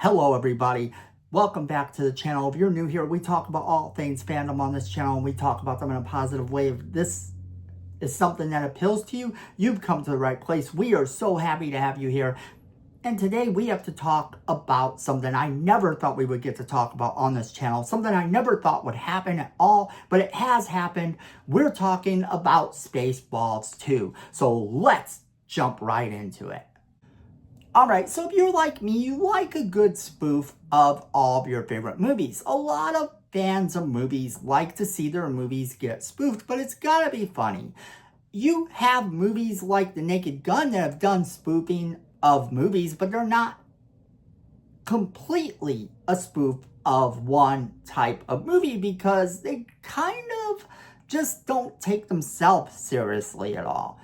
Hello everybody, welcome back to the channel. If you're new here, we talk about all things fandom on this channel and we talk about them in a positive way. If this is something that appeals to you, you've come to the right place. We are so happy to have you here. And today we have to talk about something I never thought we would get to talk about on this channel. Something I never thought would happen at all, but it has happened. We're talking about Spaceballs 2. So let's jump right into it. Alright, so if you're like me, you like a good spoof of all of your favorite movies. A lot of fans of movies like to see their movies get spoofed, but it's gotta be funny. You have movies like The Naked Gun that have done spoofing of movies, but they're not completely a spoof of one type of movie because they kind of just don't take themselves seriously at all.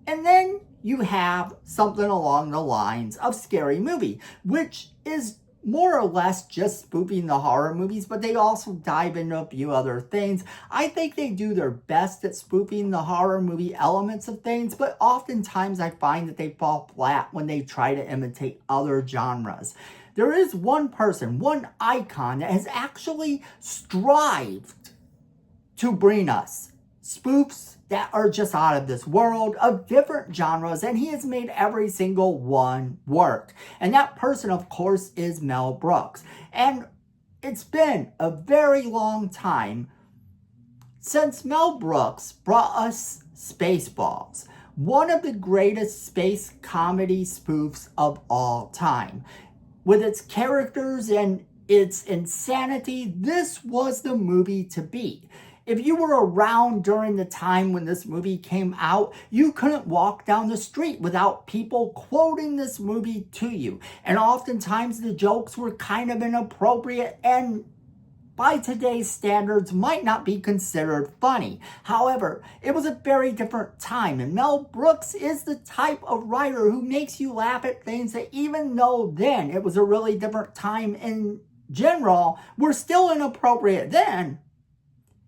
And then you have something along the lines of Scary Movie, which is more or less just spoofing the horror movies, but they also dive into a few other things. I think they do their best at spoofing the horror movie elements of things, but oftentimes I find that they fall flat when they try to imitate other genres. There is one person, one icon that has actually strived to bring us spoofs that are just out of this world of different genres, and he has made every single one work. And that person, of course, is Mel Brooks. And it's been a very long time since Mel Brooks brought us Spaceballs, one of the greatest space comedy spoofs of all time. With its characters and its insanity, this was the movie to beat. If you were around during the time when this movie came out, you couldn't walk down the street without people quoting this movie to you. And oftentimes the jokes were kind of inappropriate and by today's standards might not be considered funny. However, it was a very different time, and Mel Brooks is the type of writer who makes you laugh at things that even though then it was a really different time in general, were still inappropriate then.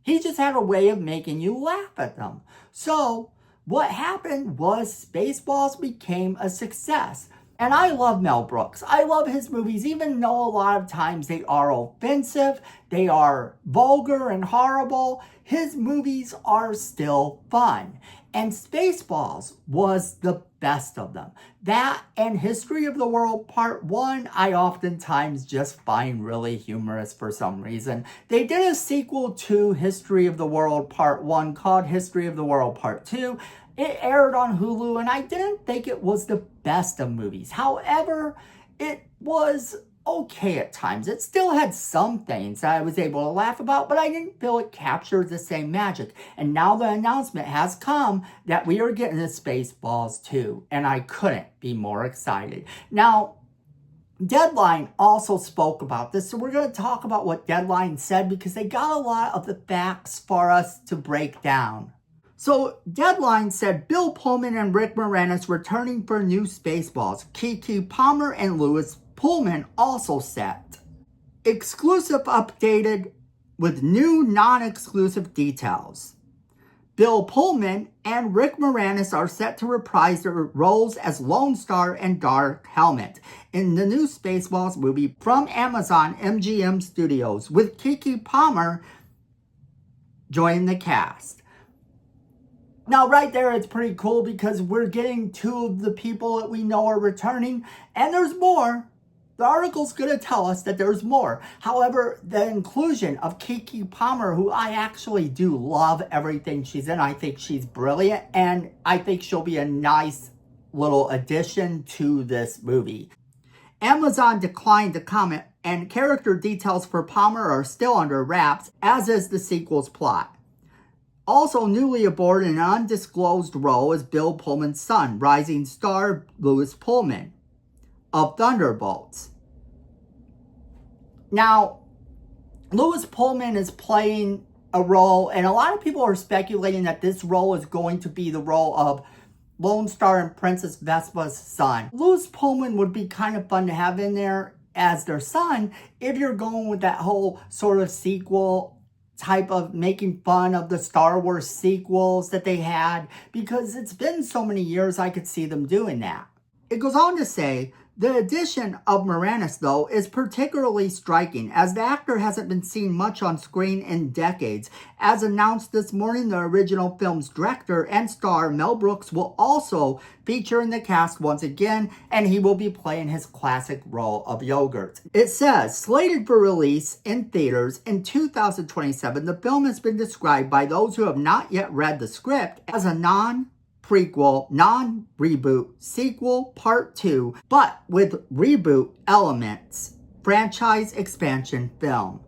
He just had a way of making you laugh at them. So what happened was Spaceballs became a success. And I love Mel Brooks. I love his movies, even though a lot of times they are offensive, they are vulgar and horrible. His movies are still fun. And Spaceballs was the best of them. That and History of the World Part 1, I oftentimes just find really humorous for some reason. They did a sequel to History of the World Part 1 called History of the World Part 2. It aired on Hulu, and I didn't think it was the best of movies. However, it was okay at times. It still had some things that I was able to laugh about, but I didn't feel it captured the same magic. And now the announcement has come that we are getting a Spaceballs 2, and I couldn't be more excited. Now, Deadline also spoke about this, so we're going to talk about what Deadline said because they got a lot of the facts for us to break down. So, Deadline said Bill Pullman and Rick Moranis returning for new Spaceballs. Keke Palmer and Louis Pullman also set. Exclusive updated with new non-exclusive details. Bill Pullman and Rick Moranis are set to reprise their roles as Lone Star and Dark Helmet in the new Spaceballs movie from Amazon MGM Studios, with Keke Palmer joining the cast. Now, right there, it's pretty cool because we're getting two of the people that we know are returning, and there's more. The article's going to tell us that there's more. However, the inclusion of Keke Palmer, who I actually do love everything she's in. I think she's brilliant, and I think she'll be a nice little addition to this movie. Amazon declined to comment, and character details for Palmer are still under wraps, as is the sequel's plot. Also newly aboard in an undisclosed role is Bill Pullman's son, rising star Louis Pullman of Thunderbolts. Now, Louis Pullman is playing a role, and a lot of people are speculating that this role is going to be the role of Lone Star and Princess Vespa's son. Louis Pullman would be kind of fun to have in there as their son if you're going with that whole sort of sequel type of making fun of the Star Wars sequels that they had, because it's been so many years I could see them doing that. It goes on to say The addition of Moranis, though, is particularly striking, as the actor hasn't been seen much on screen in decades. As announced this morning, the original film's director and star, Mel Brooks, will also feature in the cast once again, and he will be playing his classic role of Yogurt. It says, slated for release in theaters in 2027, the film has been described by those who have not yet read the script as a non-prequel, non-reboot, sequel, part 2, but with reboot elements, franchise expansion film.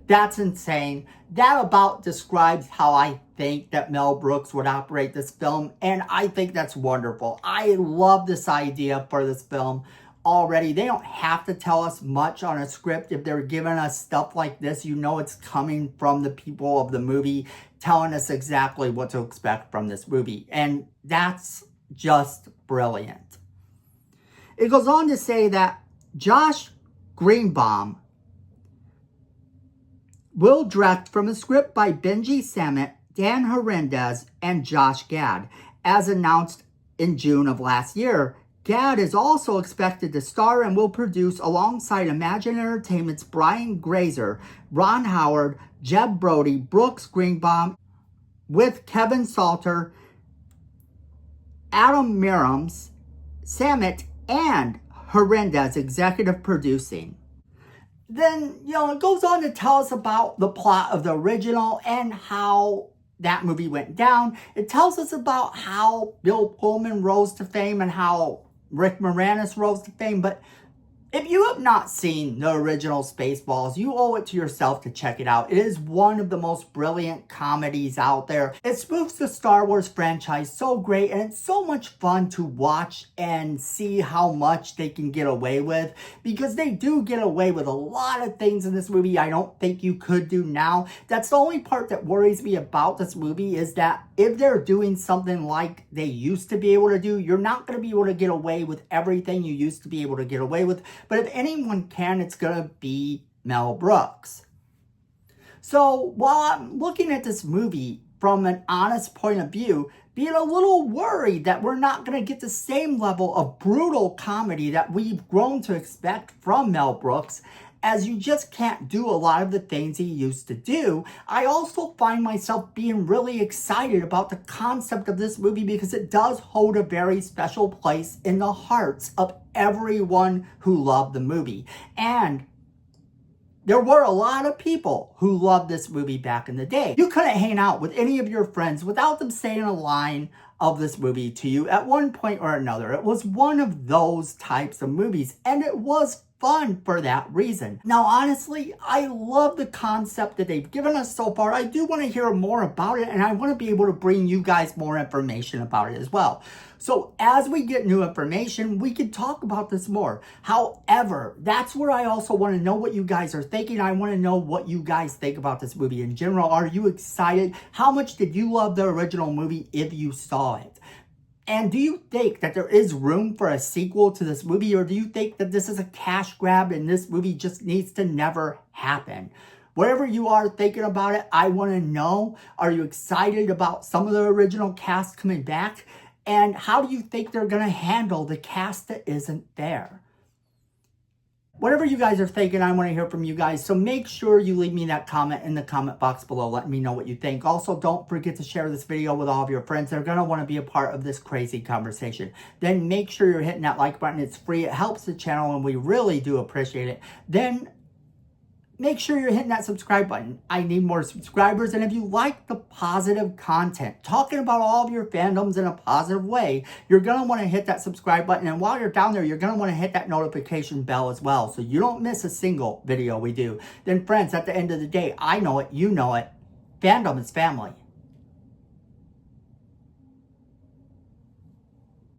That's insane. That about describes how I think that Mel Brooks would operate this film, and I think that's wonderful. I love this idea for this film already. They don't have to tell us much on a script. If they're giving us stuff like this, you know it's coming from the people of the movie telling us exactly what to expect from this movie, and that's just brilliant. It goes on to say that Josh Greenbaum will direct from a script by Benji Samit, Dan Hernandez, and Josh Gad. As announced in June of last year, Gad is also expected to star and will produce alongside Imagine Entertainment's Brian Grazer, Ron Howard, Jeb Brody, Brooks Greenbaum, with Kevin Salter, Adam Mirams, Samit, and Hernandez executive producing. Then, it goes on to tell us about the plot of the original and how that movie went down. It tells us about how Bill Pullman rose to fame and how Rick Moranis rose to fame. But if you have not seen the original Spaceballs, you owe it to yourself to check it out. It is one of the most brilliant comedies out there. It spoofs the Star Wars franchise so great, and it's so much fun to watch and see how much they can get away with, because they do get away with a lot of things in this movie I don't think you could do now. That's the only part that worries me about this movie, is that if they're doing something like they used to be able to do, you're not going to be able to get away with everything you used to be able to get away with. But if anyone can, it's going to be Mel Brooks. So while I'm looking at this movie from an honest point of view, being a little worried that we're not going to get the same level of brutal comedy that we've grown to expect from Mel Brooks, as you just can't do a lot of the things he used to do, I also find myself being really excited about the concept of this movie, because it does hold a very special place in the hearts of everyone who loved the movie. And there were a lot of people who loved this movie back in the day. You couldn't hang out with any of your friends without them saying a line of this movie to you at one point or another. It was one of those types of movies, and it was fun for that reason. Now, honestly, I love the concept that they've given us so far. I do want to hear more about it, and I want to be able to bring you guys more information about it as well. So as we get new information, we can talk about this more. However, that's where I also want to know what you guys are thinking. I want to know what you guys think about this movie in general. Are you excited? How much did you love the original movie if you saw it? And do you think that there is room for a sequel to this movie, or do you think that this is a cash grab and this movie just needs to never happen? Whatever you are thinking about it, I want to know. Are you excited about some of the original cast coming back? And how do you think they're going to handle the cast that isn't there? Whatever you guys are thinking, I want to hear from you guys. So make sure you leave me that comment in the comment box below, letting me know what you think. Also, don't forget to share this video with all of your friends. They're going to want to be a part of this crazy conversation. Then make sure you're hitting that like button. It's free. It helps the channel, and we really do appreciate it. Then make sure you're hitting that subscribe button. I need more subscribers. And if you like the positive content, talking about all of your fandoms in a positive way, you're going to want to hit that subscribe button. And while you're down there, you're going to want to hit that notification bell as well, so you don't miss a single video we do. Then friends, at the end of the day, I know it, you know it, fandom is family.